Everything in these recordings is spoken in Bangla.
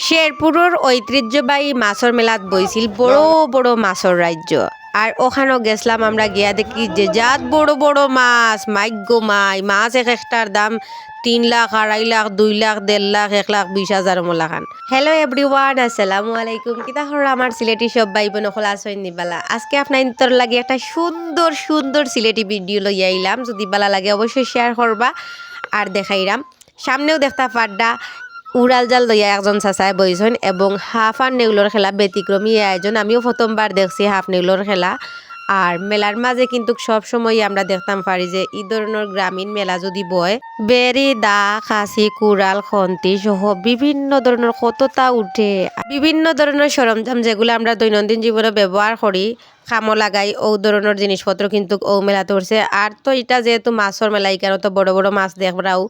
শেরপুরের ঐতিহ্যবাহী মাছর মেলাত বইছিল বড় বড় মাছর রাজ্য। আর ওখানেও গেছিলাম আমরা, গিয়া দেখি যে জাত বড় বড় মাছ, মাইগ্য মাছ এক একটার দাম 3 লাখ, 2.5 লাখ, 2 লাখ, 1.5 লাখ, 1,20,000 মোলাখান। হ্যালো এভরিওয়ান, আসসালামু আলাইকুম। কিতা হর আমার সিলেটি সব ভাই বোন খোলা আসইন নিবালা। আজকে আপনার লাগে একটা সুন্দর সুন্দর সিলেটি ভিডিও লই আইলাম। যদি বালা লাগে অবশ্যই শেয়ার করবা আর দেখাইরাম। সামনেও দেখতা পাড্ডা উড়াল জাল লইয়া একজন চাচাই বইছেন এবং হাফ আর নেউলর খেলা ব্যতিক্রমী আয়োজন। আমিও প্রথমবার দেখছি হাফ নেউলর খেলা। আর মেলার মাঝে কিন্তু সব সময় আমরা দেখতাম পারি যে এই ধরনের গ্রামীণ মেলা যদি বয়, বেরি দা খাসি কুড়াল খন্তি সহ বিভিন্ন ধরনের কতটা উঠে, বিভিন্ন ধরনের সরঞ্জাম যেগুলো আমরা দৈনন্দিন জীবনে ব্যবহার করি, খামো লাগাই, ও ধরনের জিনিসপত্র কিন্তু ও মেলাতে উঠছে। আর তো এটা যেহেতু মাছর মেলা, এখানে তো বড় বড় মাছ দেখরাও,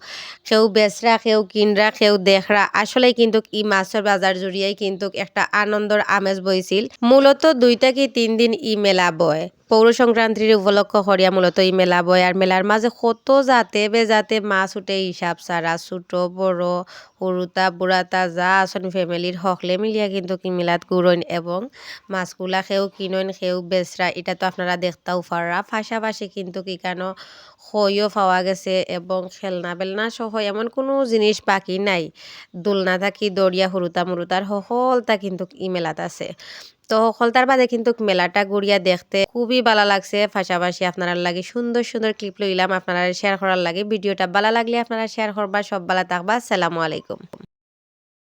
কেউ বেচরা, কেউ কিনরা, কেউ দেখরা। আসলে কিন্তু এই মাছের বাজার জুড়িয়াই কিন্তু একটা আনন্দর আমেজ বইছিল। মূলত 2 থেকে 3 দিন ই মেলা বয়। পৌর সংক্রান্তির উপলক্ষ করিয়া মূলত এই মেলা বয়। আর মেলার মাঝে কত জাতে বেজাতে মাছ উঠে হিসাব ছাড়া, ছোট বড় সরুতা বুড়াতা যা আসন ফ্যামিলির হকলে মিলিয়া কিন্তু কি মেলাত ঘুরইন এবং মাছগুলা কেউ কিনইন, কেউ বেচরা। এটা তো আপনারা দেখতাও পারা। পাশাপাশি কিন্তু কি কেন খইও পাওয়া গেছে এবং খেলনা বেলনা সহ এমন কোনো জিনিস বাকি নাই। দোলনা থাকি দরিয়া হুরুতা মুরুতার সকলটা কিন্তু ই মেলাত আছে। তো সকলতার বাদে কিন্তু মেলাটা ঘুরিয়া দেখতে খুবই ভালো লাগছে। পাশাপাশি আপনারা লাগে সুন্দর সুন্দর ক্লিপ লইলাম আপনারা শেয়ার করার লাগে। ভিডিওটা ভালো লাগলে আপনারা শেয়ার করবা। সব ভালো থাকবা। আসসালামু আলাইকুম।